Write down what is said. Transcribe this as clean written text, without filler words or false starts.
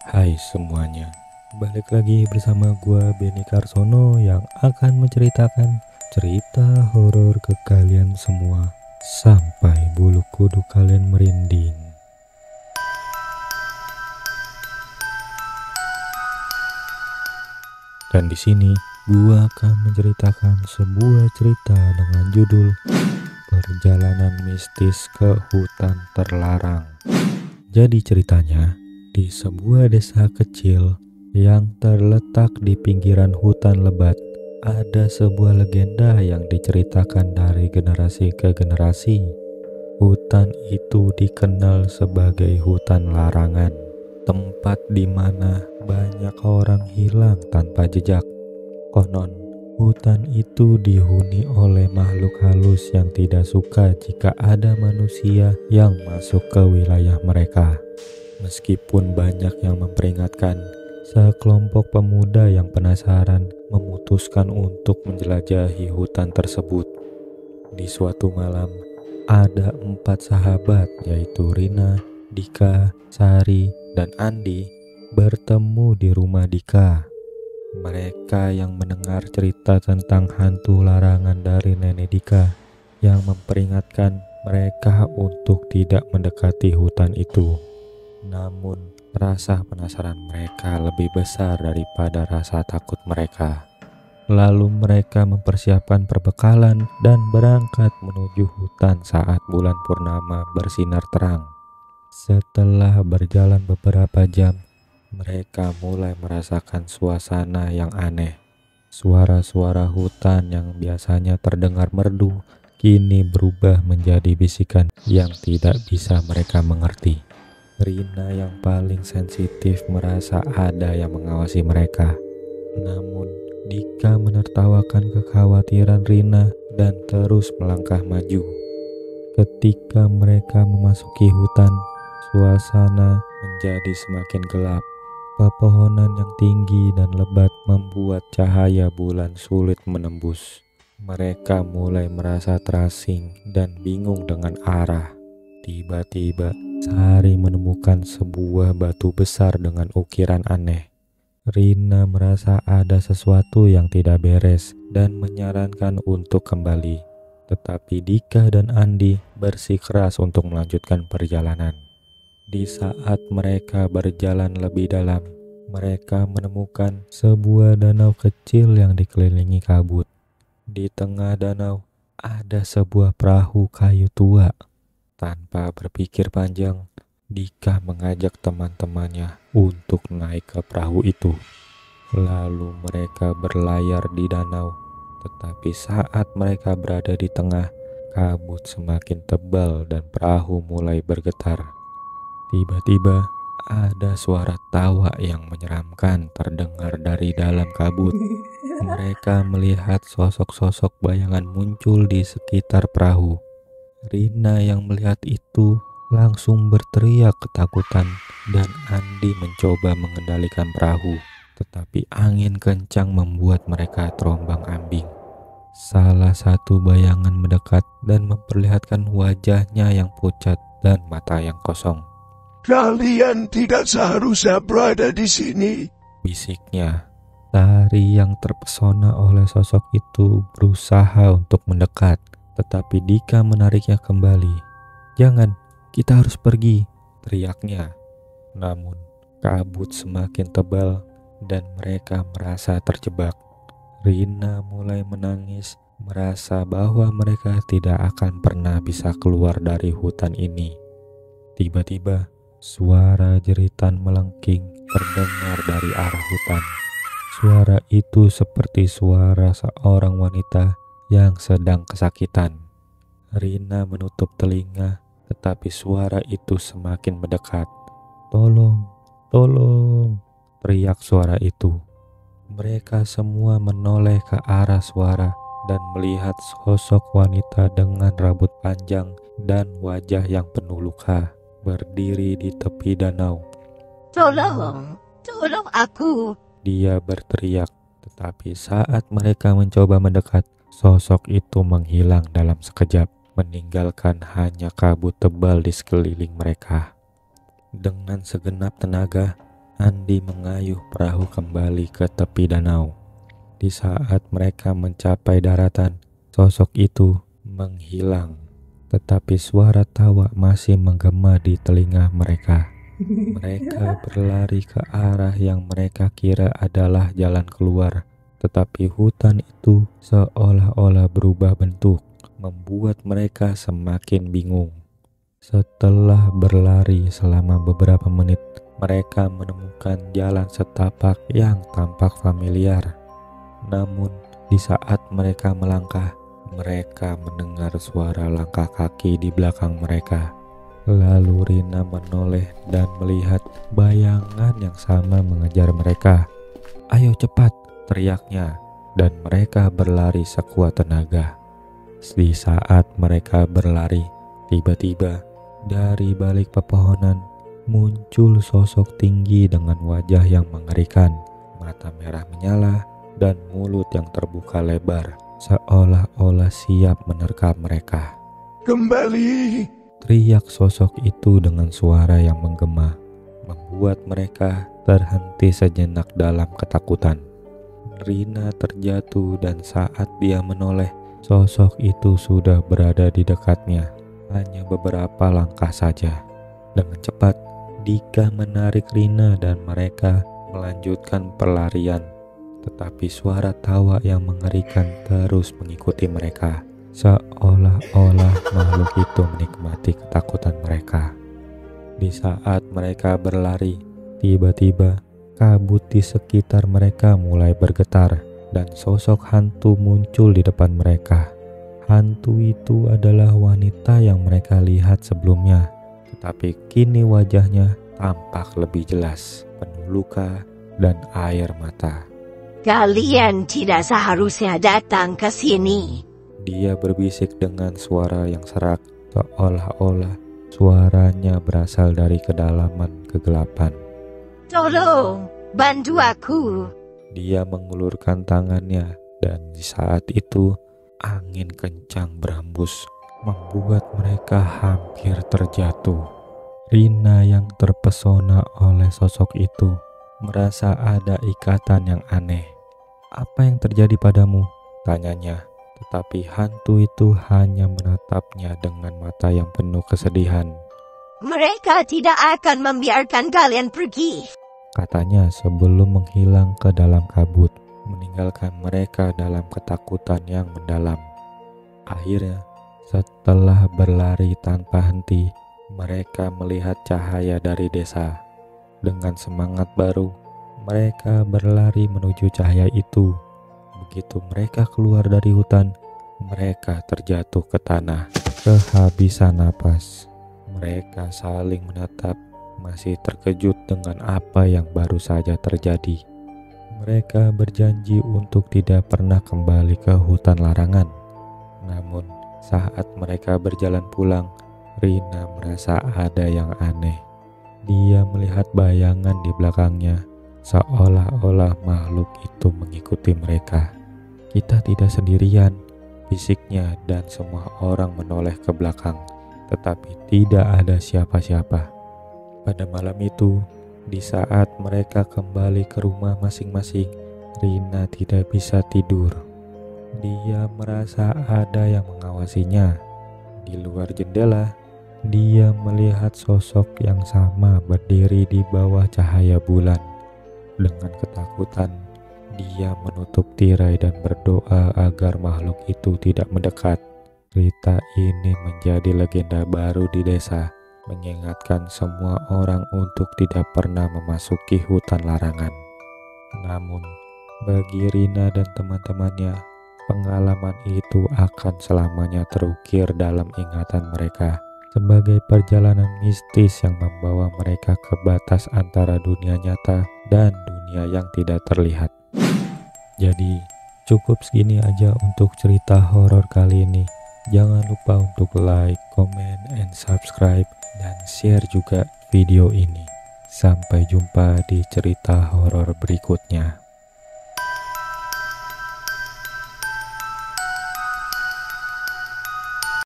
Hai semuanya, balik lagi bersama gua Beni Karsono yang akan menceritakan cerita horor ke kalian semua sampai bulu kuduk kalian merinding. Dan di sini gua akan menceritakan sebuah cerita dengan judul Perjalanan Mistis ke Hutan Terlarang. Jadi ceritanya, di sebuah desa kecil yang terletak di pinggiran hutan lebat, ada sebuah legenda yang diceritakan dari generasi ke generasi. Hutan itu dikenal sebagai hutan larangan, tempat di mana banyak orang hilang tanpa jejak. Konon, hutan itu dihuni oleh makhluk halus yang tidak suka jika ada manusia yang masuk ke wilayah mereka. Meskipun banyak yang memperingatkan, sekelompok pemuda yang penasaran memutuskan untuk menjelajahi hutan tersebut. Di suatu malam, ada 4 sahabat yaitu Rina, Dika, Sari, dan Andi bertemu di rumah Dika. Mereka yang mendengar cerita tentang hantu larangan dari nenek Dika yang memperingatkan mereka untuk tidak mendekati hutan itu. Namun, rasa penasaran mereka lebih besar daripada rasa takut mereka. Lalu mereka mempersiapkan perbekalan dan berangkat menuju hutan saat bulan purnama bersinar terang. Setelah berjalan beberapa jam, mereka mulai merasakan suasana yang aneh. Suara-suara hutan yang biasanya terdengar merdu, kini berubah menjadi bisikan yang tidak bisa mereka mengerti. Rina yang paling sensitif merasa ada yang mengawasi mereka. Namun, Dika menertawakan kekhawatiran Rina dan terus melangkah maju. Ketika mereka memasuki hutan, suasana menjadi semakin gelap. Pepohonan yang tinggi dan lebat membuat cahaya bulan sulit menembus. Mereka mulai merasa terasing dan bingung dengan arah. Tiba-tiba, Sari menemukan sebuah batu besar dengan ukiran aneh. Rina merasa ada sesuatu yang tidak beres dan menyarankan untuk kembali. Tetapi Dika dan Andi bersikeras untuk melanjutkan perjalanan. Di saat mereka berjalan lebih dalam, mereka menemukan sebuah danau kecil yang dikelilingi kabut. Di tengah danau ada sebuah perahu kayu tua. Tanpa berpikir panjang, Dika mengajak teman-temannya untuk naik ke perahu itu. Lalu mereka berlayar di danau, tetapi saat mereka berada di tengah, kabut semakin tebal dan perahu mulai bergetar. Tiba-tiba ada suara tawa yang menyeramkan terdengar dari dalam kabut. Mereka melihat sosok-sosok bayangan muncul di sekitar perahu. Rina yang melihat itu langsung berteriak ketakutan dan Andi mencoba mengendalikan perahu, tetapi angin kencang membuat mereka terombang-ambing. Salah satu bayangan mendekat dan memperlihatkan wajahnya yang pucat dan mata yang kosong. "Kalian tidak seharusnya berada di sini," bisiknya. Sari yang terpesona oleh sosok itu berusaha untuk mendekat, tetapi Dika menariknya kembali. "Jangan, kita harus pergi," teriaknya. Namun, kabut semakin tebal dan mereka merasa terjebak. Rina mulai menangis, merasa bahwa mereka tidak akan pernah bisa keluar dari hutan ini. Tiba-tiba, suara jeritan melengking terdengar dari arah hutan. Suara itu seperti suara seorang wanita yang sedang kesakitan. Rina menutup telinga, tetapi suara itu semakin mendekat. "Tolong, tolong!" teriak suara itu. Mereka semua menoleh ke arah suara dan melihat sosok wanita dengan rambut panjang dan wajah yang penuh luka berdiri di tepi danau. Tolong aku. Dia berteriak, tetapi saat mereka mencoba mendekat, sosok itu menghilang dalam sekejap, meninggalkan hanya kabut tebal di sekeliling mereka. Dengan segenap tenaga, Andi mengayuh perahu kembali ke tepi danau. Di saat mereka mencapai daratan, sosok itu menghilang. Tetapi suara tawa masih menggema di telinga mereka. Mereka berlari ke arah yang mereka kira adalah jalan keluar. Tetapi hutan itu seolah-olah berubah bentuk, membuat mereka semakin bingung. Setelah berlari selama beberapa menit, mereka menemukan jalan setapak yang tampak familiar. Namun, di saat mereka melangkah, mereka mendengar suara langkah kaki di belakang mereka. Lalu Rina menoleh dan melihat bayangan yang sama mengejar mereka. "Ayo cepat!" teriaknya, dan mereka berlari sekuat tenaga. Di saat mereka berlari, tiba-tiba dari balik pepohonan muncul sosok tinggi dengan wajah yang mengerikan, mata merah menyala, dan mulut yang terbuka lebar, seolah-olah siap menerkam mereka. Kembali! Teriak sosok itu dengan suara yang menggema, membuat mereka terhenti sejenak dalam ketakutan. Rina terjatuh dan saat dia menoleh, sosok itu sudah berada di dekatnya, hanya beberapa langkah saja. Dengan cepat, Dika menarik Rina dan mereka melanjutkan pelarian. Tetapi suara tawa yang mengerikan terus mengikuti mereka, seolah-olah makhluk itu menikmati ketakutan mereka. Di saat mereka berlari, tiba-tiba kabut di sekitar mereka mulai bergetar dan sosok hantu muncul di depan mereka. Hantu itu adalah wanita yang mereka lihat sebelumnya, tetapi kini wajahnya tampak lebih jelas, penuh luka dan air mata. Kalian tidak seharusnya datang ke sini. Dia berbisik dengan suara yang serak, seolah-olah suaranya berasal dari kedalaman kegelapan. Tolong, bantu aku. Dia mengulurkan tangannya, dan di saat itu angin kencang berhembus, membuat mereka hampir terjatuh. Rina yang terpesona oleh sosok itu merasa ada ikatan yang aneh. "Apa yang terjadi padamu?" tanyanya. Tetapi hantu itu hanya menatapnya dengan mata yang penuh kesedihan. Mereka tidak akan membiarkan kalian pergi, Katanya sebelum menghilang ke dalam kabut, meninggalkan mereka dalam ketakutan yang mendalam. Akhirnya, setelah berlari tanpa henti, mereka melihat cahaya dari desa. Dengan semangat baru, mereka berlari menuju cahaya itu. Begitu mereka keluar dari hutan, mereka terjatuh ke tanah, kehabisan napas. Mereka saling menatap, masih terkejut dengan apa yang baru saja terjadi. Mereka berjanji untuk tidak pernah kembali ke hutan larangan. Namun, saat mereka berjalan pulang, Rina merasa ada yang aneh. Dia melihat bayangan di belakangnya, seolah-olah makhluk itu mengikuti mereka. "Kita tidak sendirian," bisiknya, dan semua orang menoleh ke belakang, tetapi tidak ada siapa-siapa. Pada malam itu, di saat mereka kembali ke rumah masing-masing, Rina tidak bisa tidur. Dia merasa ada yang mengawasinya. Di luar jendela, dia melihat sosok yang sama berdiri di bawah cahaya bulan. Dengan ketakutan, dia menutup tirai dan berdoa agar makhluk itu tidak mendekat. Cerita ini menjadi legenda baru di desa, mengingatkan semua orang untuk tidak pernah memasuki hutan larangan. Namun, bagi Rina dan teman-temannya, pengalaman itu akan selamanya terukir dalam ingatan mereka sebagai perjalanan mistis yang membawa mereka ke batas antara dunia nyata dan dunia yang tidak terlihat. Jadi, cukup segini aja untuk cerita horor kali ini. Jangan lupa untuk like, comment, and subscribe, dan share juga video ini. Sampai jumpa di cerita horor berikutnya.